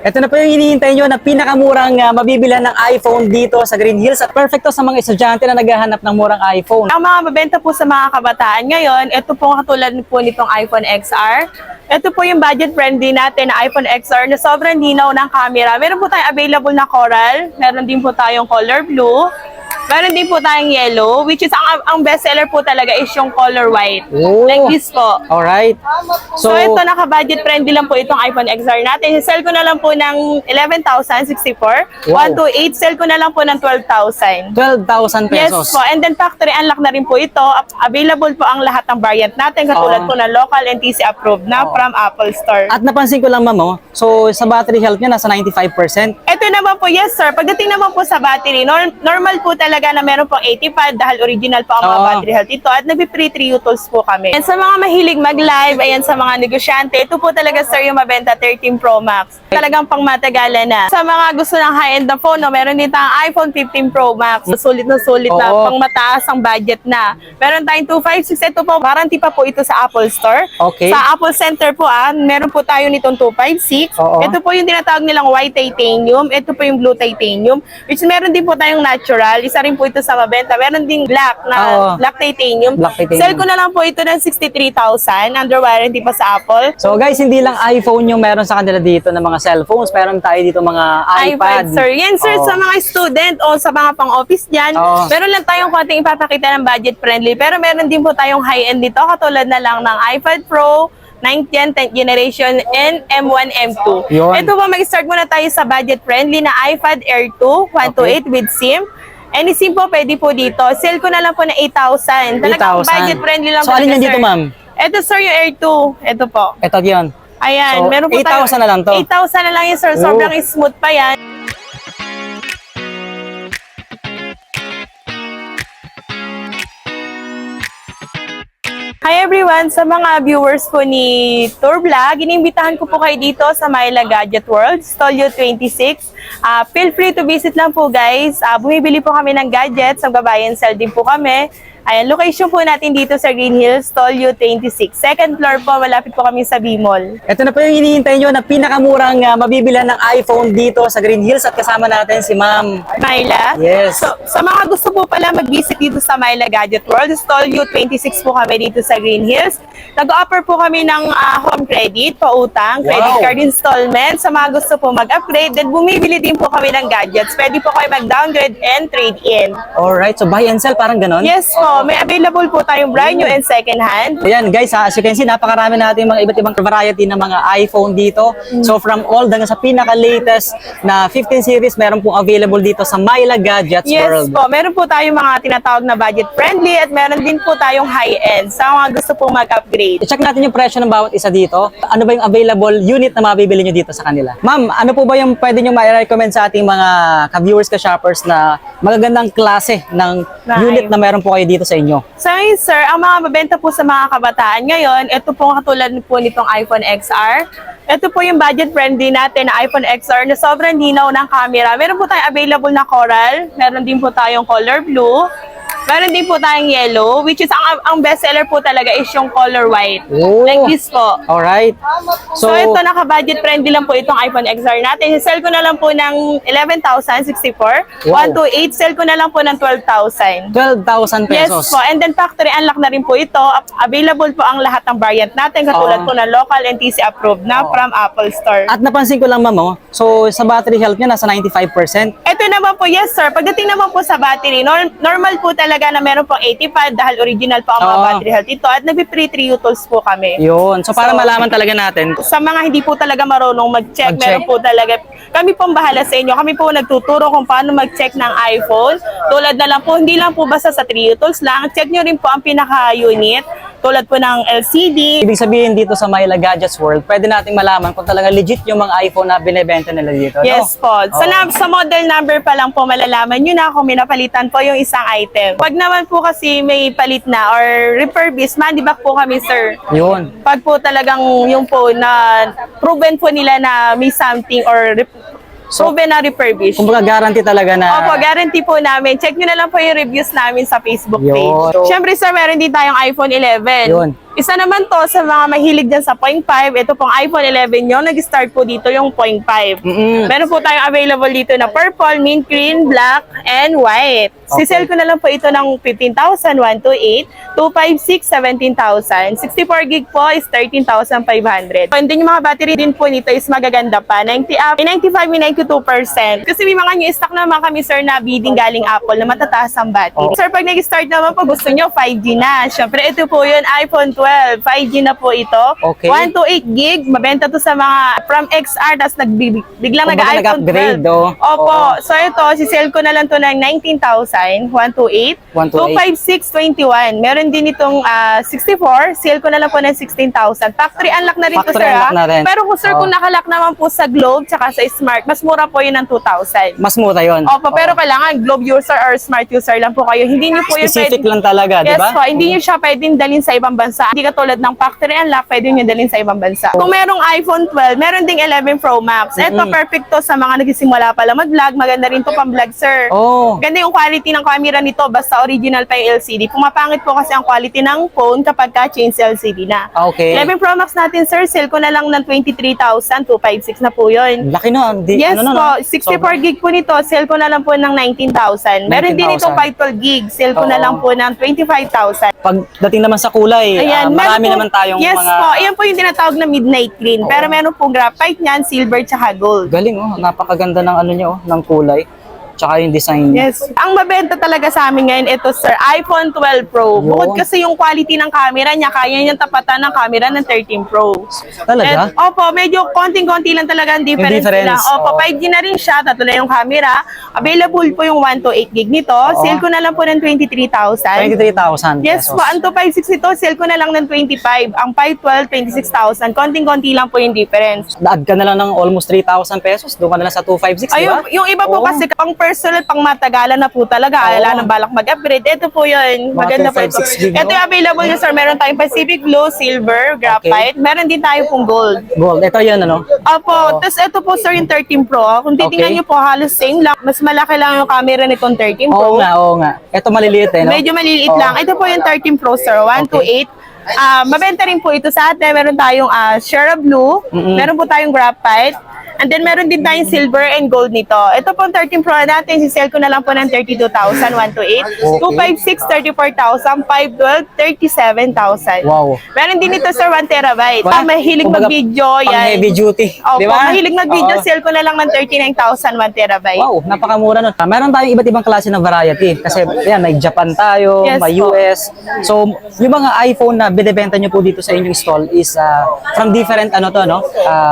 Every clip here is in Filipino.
Ito na po yung hinihintay nyo na pinakamurang mabibilhan ng iPhone dito sa Green Hills at perfecto sa mga estudyante na naghahanap ng murang iPhone. Ang mga mabenta po sa mga kabataan ngayon, ito po katulad po nitong iPhone XR. Ito po yung budget-friendly natin na iPhone XR na sobrang linaw ng camera. Meron po tayong available na coral, meron din po tayong color blue, meron din po tayong yellow, which is ang bestseller po talaga is yung color white. Oh. Like this po. Alright. So ito, naka-budget friendly lang po itong iPhone XR natin. Sell ko na lang po ng 11,064. Wow. 128, sell ko na lang po ng 12,000. 12,000 Yes pesos. po, and then factory unlock na rin po ito. Available po ang lahat ng variant natin, katulad po ng local and TC approved na from Apple Store. At napansin ko lang, ma'am, so sa battery health niya nasa 95%. Ito naman po, yes sir, pagdating naman po sa battery, normal po talaga na meron pong 85 dahil original po ang mga battery health ito at nagpi-free 3 tools po kami. And sa mga mahilig mag-live, ayan sa mga negosyante, ito po talaga sir yung mabenta 13 Pro Max. Talagang pang matagalan na. Sa mga gusto ng high-end na phone, no, meron din tayong iPhone 15 Pro Max. Sulit na pang mataas ang budget na. Meron tayong 256, ito po, warranty pa po ito sa Apple Store. Okay. Sa Apple Center po, meron po tayo nitong 256. Oo. Ito po yung tinatawag nilang white titanium. Ito po yung blue titanium. Which meron din po tayong natural. Isa rin po ito sa mabenta. Meron ding black na black titanium. Black titanium. Sell ko na lang po ito ng 63,000 under warranty pa sa Apple. So guys, hindi lang iPhone yung meron sa kanila dito ng mga cellphones. Meron tayo dito mga iPad. Sir. Yan sir, sa mga student o sa mga pang-office dyan, meron lang tayong konting ipapakita ng budget friendly. Pero meron din po tayong high-end dito, katulad na lang ng iPad Pro, 9th Gen, 10th generation, and M1, M2. Yun. Ito po, mag-start muna tayo sa budget friendly na iPad Air 2, 128 with SIM. Any SIM po, pwede po dito. Sale ko na lang po na 8,000. Talagang 8,000. budget friendly lang. So, alin yan dito, ma'am? Ito sir, yung Air 2. Ito po. Ito yun. Ayan, So, meron po 8,000 na lang to? 8,000 na lang yun sir. Sobrang smooth pa yan. Hi everyone! Sa mga viewers po ni Tour Vlog, inimbitahan ko po kayo dito sa Myla Gadget World, Stolyo 26. Feel free to visit lang po guys. Bumibili po kami ng gadgets, nagbabayan sell din po kami. Ayan, location po natin dito sa Green Hills, Stolyo 26. Second floor po, malapit po kami sa B-Mall. Ito na po yung hinihintay nyo na pinakamurang mabibilhan ng iPhone dito sa Green Hills at kasama natin si Ma'am Myla? Yes. So, sa mga gusto po pala mag-visit dito sa Myla Gadget World, Stolyo 26 po kami dito sa Green Hills. Nag-offer po kami ng home credit, pautang, credit card installment. Sa mga gusto po mag-upgrade, then bumibili din po kami ng gadgets. Pwede po kayo mag-downgrade and trade-in. Alright, so buy and sell, parang ganon? Yes po, may available po tayong brand new and second hand. Ayan guys, as you can see, napakarami natin mga iba't ibang variety ng mga iPhone dito. So from old hanggang sa pinaka-latest na 15 series, meron pong available dito sa Myla Gadgets Yes World. po, meron po tayong mga tinatawag na budget friendly at meron din po tayong high-end sa mga gusto pong mag-upgrade. I-check natin yung presyo ng bawat isa dito. Ano ba yung available unit na mabibili nyo dito sa kanila? Ma'am, ano po ba yung pwede nyo ma-recommend sa ating mga ka-viewers, ka-shoppers na magagandang klase ng unit na meron po kayo dito sa inyo? So ngayon sir, ang mga mabenta po sa mga kabataan ngayon, ito po katulad po nitong iPhone XR. Ito po yung budget friendly natin na iPhone XR na sobrang linaw ng camera. Meron po tayong available na coral, meron din po tayong color blue, meron din po tayong yellow, which is ang bestseller po talaga is yung color white. Oh. Like this po. Alright. So ito, naka-budget friendly lang po itong iPhone XR natin. Sell ko na lang po ng 11,064. Wow. 128, sell ko na lang po ng 12,000. 12,000 Yes pesos. po, and then factory unlock na rin po ito. Available po ang lahat ng variant natin, katulad po ng local and TC approved na from Apple Store. At napansin ko lang, ma'am, so sa battery health niya nasa 95%. Ito naman po, yes sir, pagdating naman po sa battery, normal po talaga na meron pong 85 dahil original po ang mga battery health ito at nagpi-free 3 tools po kami. Yun. So para malaman talaga natin. Sa mga hindi po talaga marunong mag-check, meron po talaga, kami pong bahala sa inyo. Kami po nagtuturo kung paano mag-check ng iPhone. Tulad na lang po, hindi lang po basta sa 3 tools lang. Check nyo rin po ang pinaka-unit. Tulad po ng LCD. Ibig sabihin dito sa Myla Gadgets World, pwede nating malaman kung talaga legit yung mga iPhone na binebenta nila dito. Yes no? po. Sa model number pa lang po malalaman nyo na kung minapalitan po yung isang item. Pag naman po kasi may palit na or refurbished, man-di-back po kami sir. Yun. Pag po talagang yung po na proven po nila na may something or proven na refurbished. Kumbaga guarantee talaga na. Opo, guarantee po namin. Check nyo na lang po yung reviews namin sa Facebook Yun. page. Siyempre sir, meron din tayong iPhone 11. Yun. Isa naman to sa mga mahilig dyan sa 0.5. Ito pong iPhone 11 nyo. Nag-start po dito yung 0.5. Meron po tayong available dito na purple, mint green, black, and white. Okay. Sisell ko na lang po ito ng 15,000, 128, 256, 17,000. 64 gig po is 13,500. And then yung mga battery din po nito is magaganda pa. 90 up, may 95, may 92%. Kasi may mga new stock naman kami, sir, na bidding galing Apple na matataas ang battery. Sir, pag nag-start naman po, gusto nyo 5G na. Siyempre, ito po yun, iPhone 12. 5G na po ito. Okay. 128 gig. Mabenta to sa mga from XR, tapos biglang Kumbaga nag-iPhone 12. nag-upgrade, oh. Opo. Oo. So ito, sisell ko na lang to ng 19,000, 128, 256, 21. Meron din itong 64, sale ko na lang po ng 16,000. Factory unlock na rin to, Factory sir. unlock na rin. Pero kung sir, kung nakalock naman po sa Globe tsaka sa Smart, mas mura po yun ng 2,000. Mas mura yun. Opo, pero kailangan Globe user or Smart user lang po kayo. Hindi niyo po yun Specific pwede- lang talaga, di Yes ba? po, hindi niyo siya pwedeng dalhin sa ibang bansa. Hindi katulad ng factory unlock, pwede niyo dalhin sa ibang bansa. Kung merong iPhone 12, meron ding 11 Pro Max. Ito, perfect to sa mga nagsisimula pa lang mag-vlog. Maganda rin to pang-vlog, sir. Oh. Ganda yung quality ng camera nito, basta original pa yung LCD. Pumapangit po kasi ang quality ng phone kapag ka-change LCD na. Okay. 11 Pro Max natin, sir, sale ko na lang ng 23,256 na po yun. Laki no. Yes ano, po, 64 gig po nito, sale ko na lang po ng 19,000. Meron din 19,000. itong 512 gig, sale ko na Oo. lang po ng 25,000. Pagdating naman sa kulay, Ayan, marami meron po- naman tayong yes mga... po, ayan po yung tinatawag na midnight green. Pero meron pong graphite niyan, silver, tsaka gold. Galing oh, napakaganda ng ano niya oh, ng kulay. Tsaka yung design niya. Yes. Ang mabenta talaga sa amin ngayon, ito sir, iPhone 12 Pro. Yun. Bukod kasi yung quality ng camera niya, kaya niyang tapatan ng camera ng 13 Pro. Talaga? And, opo, medyo konting-konti lang talaga ang difference, difference, nila. Opo, oo. 5G na rin siya, tatlo na yung camera. Available po yung 128 gig nito. Sale ko na lang po ng 23,000. 23,000 Yes pesos. po, ang 256 ito, sale ko na lang ng 25. Ang 512, 26,000. Konting-konti lang po yung difference. Add ka na lang ng almost 3,000 pesos. Doon ka na lang sa 256, di ba? Ayun, yung iba po Oo. kasi pang personal, pang matagalan na po talaga. Oo. Wala nang balak mag-upgrade. Ito po yun. Mga Maganda po ito. 256 gig, Ito no? yung available nyo, sir. Meron tayong Pacific Blue, Silver, Graphite. Meron din tayo pong Gold. Gold. Ito yun, ano? Opo. Tapos ito po, sir, yung 13 Pro. Kung titingnan Okay. nyo po, halos same lang. Mas malaki lang yung camera nitong 13 Pro. Oo nga, oo nga. Ito maliliit eh, no? Medyo maliliit Oo. lang. Ito po yung 13 Pro, sir. 128. Mabenta rin po ito sa atin. Meron tayong Shera Blue. Meron po tayong Graphite. And then meron din tayong silver and gold nito. Ito pong 13 Pro natin, sisell ko na lang po ng 32,000, 128. 256, 34,000, 512, 37,000. Wow. Meron din ito, sir, 1 terabyte. Ba? Mahilig Kumbaga, mag-video, Pang yan. heavy duty. Opo, di ba? mahilig mag-video, Oo. sell ko na lang ng 39,000, 1 terabyte. Wow, napakamura nun. Meron tayong iba't ibang klase ng variety. Kasi yan, may Japan tayo, Yes may po. US. So, yung mga iPhone na binibenta nyo po dito sa inyong stall is from different ano to, no?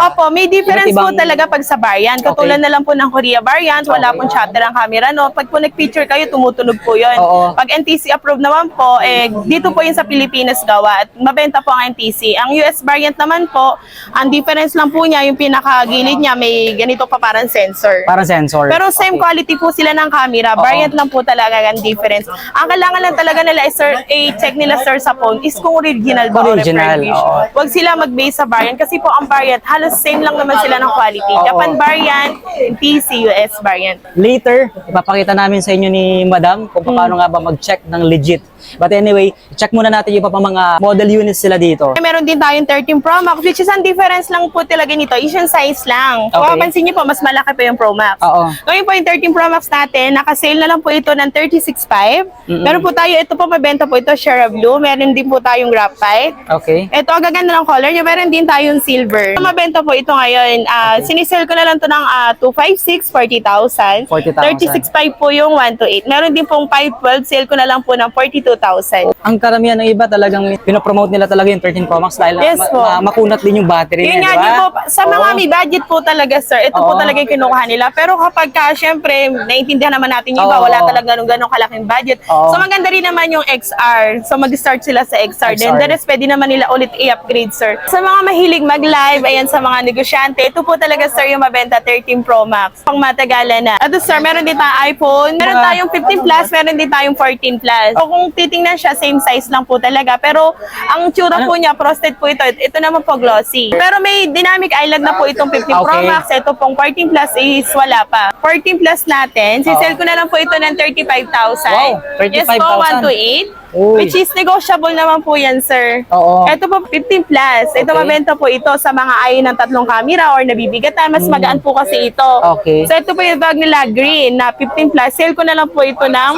Opo, may difference iba't po ibang- talaga pag sa variant. Katulad Okay. na lang po ng Korea variant, wala pong shutter ang camera, no? Pag po nag-picture kayo, tumutunog po yun. Oo. Pag NTC approved naman po, dito po yun sa Pilipinas gawa at mabenta po ang NTC. Ang US variant naman po, ang difference lang po niya, yung pinakagilid niya, may ganito pa parang sensor. Parang sensor. Pero same quality po sila ng camera. Variant lang po talaga ang difference. Ang kailangan lang talaga nila i-check nila, sir, sa phone is kung original ba o Original, refurbished. oo. Huwag sila mag-base sa variant kasi po ang variant halos same lang naman sila ng quality. Oo. Japan variant, TC, US variant. Later, ipapakita namin sa inyo ni Madam kung paano nga ba mag-check ng legit. But anyway, check muna natin yung iba pa mga model units sila dito. Meron din tayong 13 Pro Max, which is ang difference lang po talaga nito is yung size lang. Kung Okay. mapapansin niyo po, mas malaki pa yung Pro Max. Oo. Ngayon po yung 13 Pro Max natin, naka-sale na lang po ito ng 36,500. Meron po tayo, ito po mabenta po ito, Shera Blue. Meron din po tayong Graphite. Okay. Ito, ang gaganda ng color niya. Meron din tayong silver. Mabenta po ito ngayon. Sinisell ko na lang to ng 256, 40,000. 40,000. 36,500 po yung 128. Meron din pong 512, sale ko na lang po ng 42,000. Ang karamihan ng iba talagang pinopromote nila talaga yung 13 Pro Max dahil Yes po. makunat din yung battery Yun niya, nga, di di ba? po, sa mga Oo. may budget po talaga, sir, ito po Oo. talaga yung kinukuha nila. Pero kapag ka, syempre, naiintindihan naman natin yung iba, Oo. wala talaga ganun kalaking budget. Oo. So, maganda rin naman yung XR. So, mag-start sila sa XR. Then, XR. the rest, pwede naman nila ulit i-upgrade, sir. Sa mga mahilig mag-live, ayan, sa mga negosyante, ito po talaga, sir, yung mabenta 13 Pro Max. Pang matagalan na. At sir, meron din tayong iPhone, meron tayong 15 Plus, meron din tayong 14 Plus. O kung titingnan siya, same size lang po talaga. Pero, ang tsura po niya, frosted po ito. Ito naman po glossy. Pero may dynamic island na po itong 15 Pro Okay. Max. Ito pong 14 Plus is wala pa. 14 Plus natin, sisell ko na lang po ito ng 35,000. Wow, Yes po, 35,000. 128. Uy. Which is negotiable naman po yan, sir. Oo. Ito po, 15 plus. Ito, Okay. mabenta po ito sa mga ayaw ng 3 camera or nabibigatan. Mas magaan po kasi ito. Okay. So, ito po yung bag nila, green, na 15 plus. Sale ko na lang po ito ng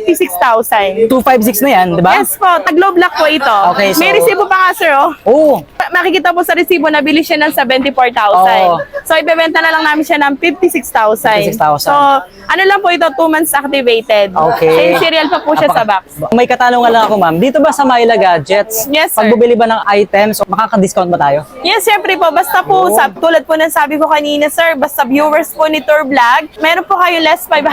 56,000. 256 na yan, di ba? Yes po, taglow black po ito. Okay, so- May resibo pa nga, sir, oh. Oo. Makikita po sa resibo na bili siya ng 74,000. Oo. So, ibebenta na lang namin siya ng 56,000. 56,000. So, ano lang po ito, 2 months activated. Okay. Same serial pa po siya sa box. May katanungan lang ako, ma'am. Dito ba sa Myla Gadgets, Yes, sir. pag bumili ba ng items, makaka-discount ba tayo? Yes, syempre po. Basta po, tulad po ng sabi ko kanina, sir, basta viewers po ni Tour Vlog, meron po kayo less 500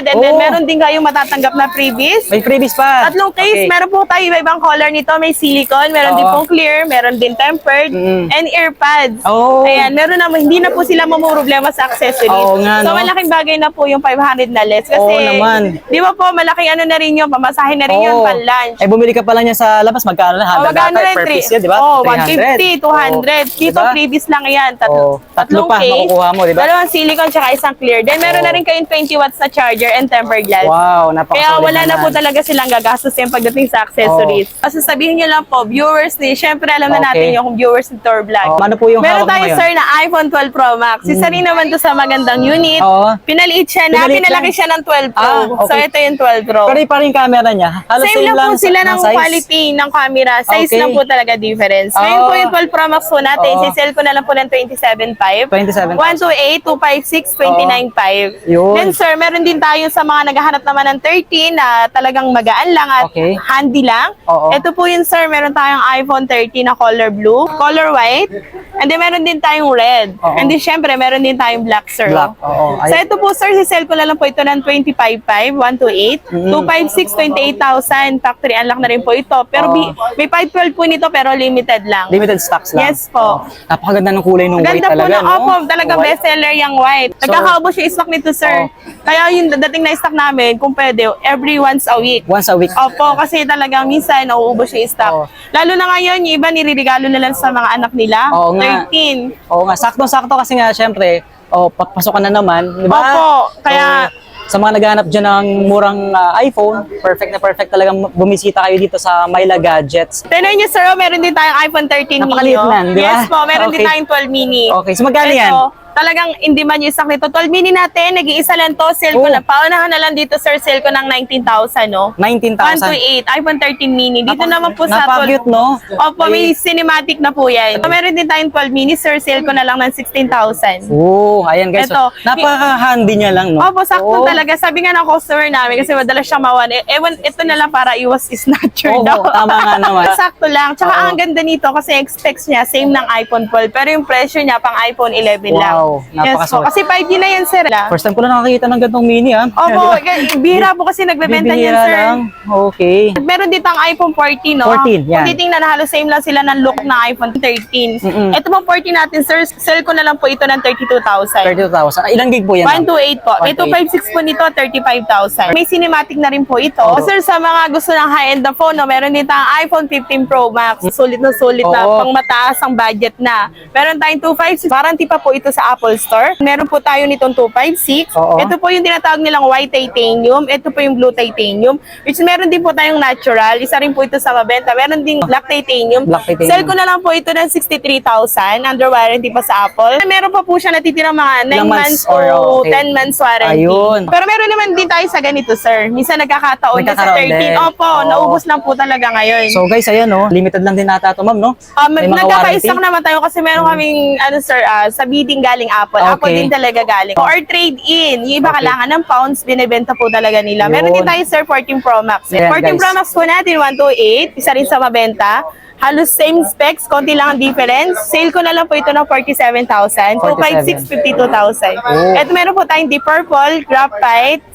and then Oh. meron din kayong matatanggap na freebies. May freebies pa. Tatlong case, Okay. meron po tayo iba-ibang color nito. May silicone, meron din Oo. pong clear, meron din tempered, and earpads. Oh. Ayan, meron na, hindi na po sila problema sa accessories. Oo nga, So, no? malaking bagay na po yung 500 na less. Kasi, Oo naman. di ba po, malaking ano na rin yun, pamasahe na rin yun, Oo. pan-lunch. Eh, bumili ka pa lang yan sa labas, magkano na? 100 magkano ata rin? per piece yan, di ba? Oh, 300. 150, 200. Oo. Dito, Diba? freebies lang yan. Oo. Tatlo pa, makukuha mo, di ba? Dalawang silicone, tsaka isang clear. Then, meron Oo. na rin kayong 20 watts na charger and tempered glass. Wow, napaka Kaya wala na po talaga silang gagastos yung pagdating sa accessories. Kasi sabihin nyo lang po, viewers ni, syempre alam na natin Okay. yung viewers ni Tour Vlog. Ano po yung Meron hawak mo tayo, ngayon? sir, na iPhone 12 Pro Max. Isa rin naman to sa magandang unit. Oo. Pinaliit siya na, Pinaliit pinalaki lang. siya ng 12 Pro. Ah, okay. So, ito yung 12 Pro. Pero pa rin camera niya. Halos Same lang po sila ng size. quality ng camera. Size Okay. lang po talaga difference. Ngayon Oo. po yung 12 Pro Max po natin, Oo. sisell ko na lang po ng 27.5. 27,000. 128, 256, 29.5. Yun. Then sir, meron din tayo sa mga naghahanap naman ng 13 na talagang magaan lang at Okay. handy lang. Oo. Ito po yun sir, meron tayong iPhone 13 na color blue, color white, and then meron din tayong red. Oo. And then syempre, meron din tayong black sir. Black, oo. So ito po sir, sisell ko na lang po ito ng 25.5, 128, 256, 28,000. Factory unlock na rin po ito. Pero Oo. may 512 po nito pero limited lang. Limited stocks lang. Yes po. Napakaganda ng kulay ng white Ganda po talaga, na, no? opo, talagang White. bestseller yung white. So, Nagkakaubos yung stock nito, sir. Kaya yung dating na stock namin, kung pwede, every once a week. Once a week. Opo, kasi talagang minsan nauubos yung stock. Oo. Lalo na ngayon, yung iba niririgalo na lang sa mga anak nila. Oo nga. 13. Oo nga, sakto-sakto kasi nga, syempre, papasokan na naman, di ba? Opo, kaya- So, sa mga naghahanap dyan ng murang iPhone, perfect na perfect talagang bumisita kayo dito sa Myla Gadgets. Tignan nyo, sir, meron din tayong iPhone 13 mini. Napakaliit oh. lang, di ba? Yes po, meron din Okay. tayong 12 mini. Okay, so magkano Ito, yan? talagang hindi man yung stock nito. 12 mini natin, nag-iisa lang to. Sale ko Oh. na. Paunahan na lang dito, sir. Sale ko ng 19,000, no? 19,000. 128, iPhone 13 mini. Dito naman po sa Napaka-cute, no? Opo, may cinematic na po yan. Meron din tayong 12 mini, sir. Sale ko na lang ng 16,000. Oo, ayan guys. Ito. So, napaka-handy niya lang, no? Opo, sakto Oo. talaga. Sabi nga ng customer namin, kasi madalas siyang mawan. Ewan, ito na lang para iwas snatcher Oo, daw. tama nga naman. Sakto lang. Tsaka Oo. ang ganda nito kasi yung specs niya, same ng iPhone 12. Pero yung presyo niya, pang iPhone 11 lang. Wow, Yes po. napakaswerte. Kasi 5G na yan, sir. First time ko lang nakakita ng gantong mini, ha? Opo, bihira po kasi nagbebenta niyan, Bibihira sir. lang. Okay. Meron dito ang iPhone 14, no? 14, yan. Kung titingnan, halos same lang sila ng look ng iPhone 13. Ito po 14 natin, sir. Sell ko na lang po ito ng 32,000. 32,000. Ilang gig po yan, ma'am? 128 po. May 256 po nito, 35,000. May cinematic na rin po ito. Oo. Sir, sa mga gusto ng high-end na phone, no, meron din tayong iPhone 15 Pro Max. Sulit na Oo. pang mataas ang budget na. Meron tayong 256. Warranty pa po ito sa Apple Store. Meron po tayo nitong 256. Oo. Ito po yung tinatawag nilang white titanium. Ito po yung blue titanium. Which meron din po tayong natural. Isa rin po ito sa mabenta. Meron din black titanium. Black titanium. Sell ko na lang po ito ng 63,000. Under warranty pa sa Apple. Meron pa po siya natitirang mga 9 Ilang months months to or, okay. 10 months warranty. Ayun. Pero meron naman din tayo sa ganito, sir. Minsan nagkakataon na sa Nagkakaroon 13. din. Opo, Oo. naubos lang po talaga ngayon. So guys, ayan, no? Limited lang din nata ito, ma'am, no? May mga Nagkaka-stock warranty. naman tayo kasi meron kaming, ano sir, sa bidding galing Apple. Okay. Apple din talaga galing. Or trade-in. Yung iba Okay. kailangan ng pounds, binibenta po talaga nila. Yun. Meron din tayo, sir, 14 Pro Max. Ayan, 14 Pro guys. Max po natin, 128. Isa rin sa mabenta. Halos same specs, konti lang ang difference. Sale ko na lang po ito ng 47,000. 256, 52,000. Oh. At meron po tayong deep purple, graphite,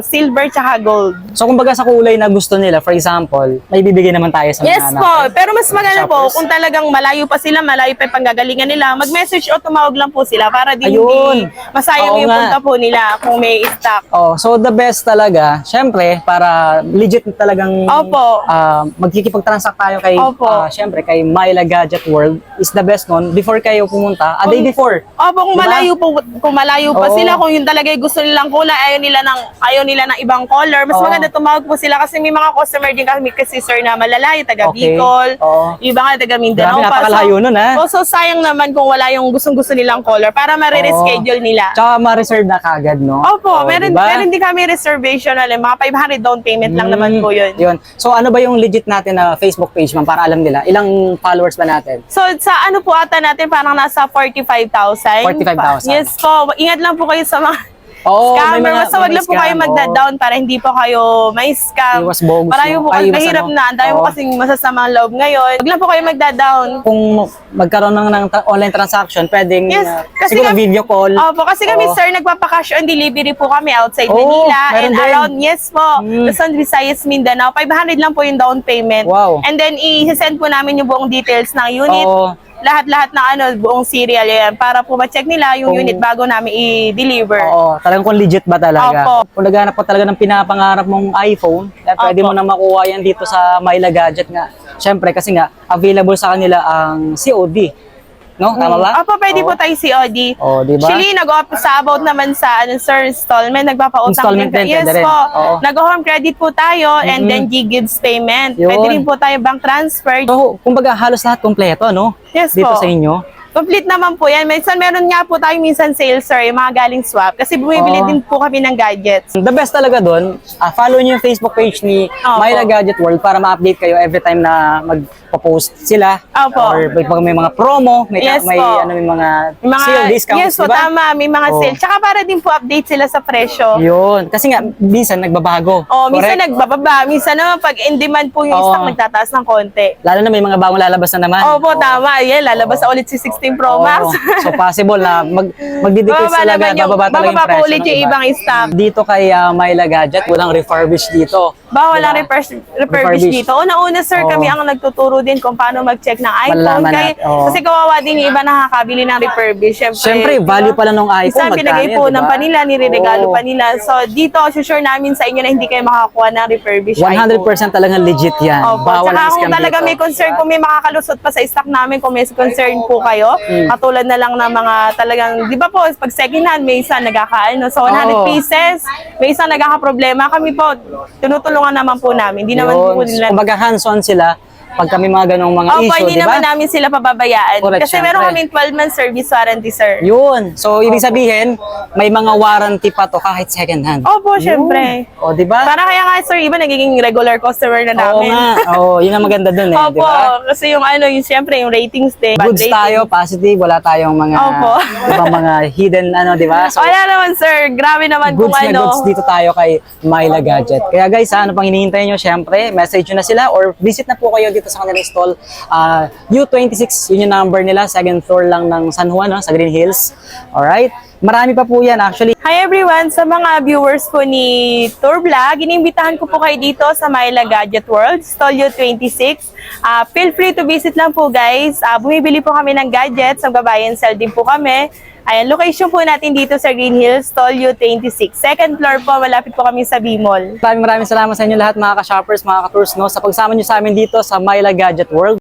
silver, tsaka gold. So kumbaga sa kulay na gusto nila, for example, may bibigay naman tayo sa Yes mga po, natin. pero mas maganda po Shoppers. kung talagang malayo pa sila, malayo pa yung panggagalingan nila, mag-message o tumawag lang po sila para din Ayun. hindi masayang Oo yung nga. punta po nila kung may stock. Oh, so the best talaga, syempre, para legit talagang Opo. magkikipag-transact tayo kay, Opo. syempre, kay Myla Gadget World is the best nun before kayo pumunta, a day before. Opo, kung Diba? malayo pa Oo. sila, kung yun talaga yung gusto nilang kulay, ayaw nila ng ayaw nila ng ibang color, mas Oo. maganda tumawag po sila kasi may mga customer din kami kasi sir na malalayo, taga Okay. Bicol, Oo. iba nga taga Mindanao Grabe, napakalayo nun, ha? So sayang naman kung wala yung gustong-gusto nilang color para ma-reschedule nila. Tsaka ma-reserve na kagad, no? Opo, Oo, meron diba? din kami reservation mga 500 down payment lang naman po yun. Yun. So ano ba yung legit natin na Facebook page, ma'am, para alam nila? Ilang followers ba natin? So sa ano po ata natin parang nasa 45,000. 45,000. Yes po. Ingat lang po kayo sa mga Oo, scammer. Basta wag may lang po kayo scam, magda-down para hindi po kayo may scam. Iwas bogus, Parayo no? po Ay, kasi iwas mahirap ano. na. Ang dami po Oo. kasing masasamang loob ngayon. Wag lang po kayo magda-down. Kung magkaroon ng online transaction, pwedeng Yes, kasi siguro kami- video call. Opo, kasi kami Oo. sir, nagpapa-cash on delivery po kami outside Oo, Manila meron and din. around, yes po, Luzon, Visayas, Mindanao. 500 lang po yung down payment. Wow. And then, i-send po namin yung buong details ng unit. Oo. Lahat-lahat ng buong serial yan para po ma-check nila yung Kung- unit bago namin i-deliver. Oo, talagang kung legit ba talaga. Opo. Kung naghanap ka talaga ng pinapangarap mong iPhone, pwede Opo. mo na makuha yan dito sa Myla Gadget nga. Siyempre, kasi nga, available sa kanila ang COD. No? Tama ba? Opo, pwede Oo. po tayo COD. Oo, di ba? Actually, nag-offer sa about naman sa sir, installment, nagpapautang Installment din, Yes pwede rin. po. Oo. Nag-home credit po tayo and then G-Gives payment. Yun. Pwede rin po tayo bank transfer. So, kumbaga halos lahat kompleto, no? Yes Dito po. sa inyo. Complete naman po yan. Minsan meron nga po tayo minsan sales sir, yung mga galing swap. Kasi bumibili Oo. din po kami ng gadgets. The best talaga doon, follow niyo yung Facebook page ni Opo. Myla Gadget World para ma-update kayo every time na magpo-post sila. Opo. Or pag may mga promo, may, Yes may, po. may mga, Yung mga, sale discounts, yes po, di ba? tama. May mga Oo. sale. Tsaka para din po update sila sa presyo. Yun. Kasi nga, minsan nagbabago. Oh, minsan Correct? nagbababa. Minsan naman pag in demand po yung Oo. stock, nagtataas ng konti. Lalo na may mga bagong lalabas na naman. Opo, tama. Yan, lalabas na ulit si 16 Pro Oo. Max. So possible na magdi-decrease Bababa talaga, naman yung- bababa talaga yung bababa po presyo ulit ng yung iba. ibang stock. Dito kay Myla Gadget, walang refurbished dito. Bawal Diba? ang refurbish Refurbish. dito. Una-una sir, Oo. kami ang nagtuturo din kung paano mag-check ng iPhone. Malalaman Kaya, natin, oo. kasi kawawa din yung iba nakakabili ng refurbish. Siyempre, value pala nung iPhone, Minsan magkano pinag-ipunan yan, diba? pa nila, nireregalo Oo. pa nila. So dito, sure namin sa inyo na hindi kayo makakuha ng refurbish 100% talagang legit yan. Opo. Bawal Tsaka ang kung scam talaga dito. may concern, kung may makakalusot pa sa stock namin, kung may concern po kayo, katulad na lang ng mga talagang, di ba po, pag second hand, may isa nagkakaano. So 100 Oo. pieces, may isa nagkakaproblema. Kami po, tinutulungan naman po namin. Hindi naman po Yun. nila. Kumbaga hands-on sila pag kami mga ganong mga Opo, issue, hindi di ba? naman namin sila pababayaan. Correct, Kasi meron syempre. kaming 12-month service warranty, sir. Yun. So, ibig sabihin, may mga warranty pa to kahit second hand. Opo, syempre. O, di ba? Para kaya nga, sir, iba nagiging regular customer na Oo namin. nga. Oo, yun ang maganda dun eh, di Opo, ba? kasi yung yung syempre, yung ratings din. bad Goods ratings. tayo, positive, wala tayong mga Opo. ibang mga hidden di ba? So, Wala naman, sir. Grabe naman goods kung na goods dito tayo kay Myla Gadget. Kaya guys, ano pang hinihintay nyo? Syempre, message nyo na sila or visit na po kayo dito sa kanilang stall. U26, yun yung number nila. Second floor lang ng San Juan, no? Sa Green Hills. Alright? Marami pa po yan actually. Hi everyone! Sa mga viewers po ni Tour Vlog, inimbitahan ko po kayo dito sa Myla Gadget World, Stall U26. Feel free to visit lang po guys. Bumibili po kami ng gadgets, magbabayan sell din po kami. Ayan, location po natin dito sa Green Hills, Stall U26. Second floor po, malapit po kami sa B-Mall. Maraming salamat sa inyo lahat mga ka-shoppers, mga ka-tours, no? Sa pagsama nyo sa amin dito sa Myla Gadget World.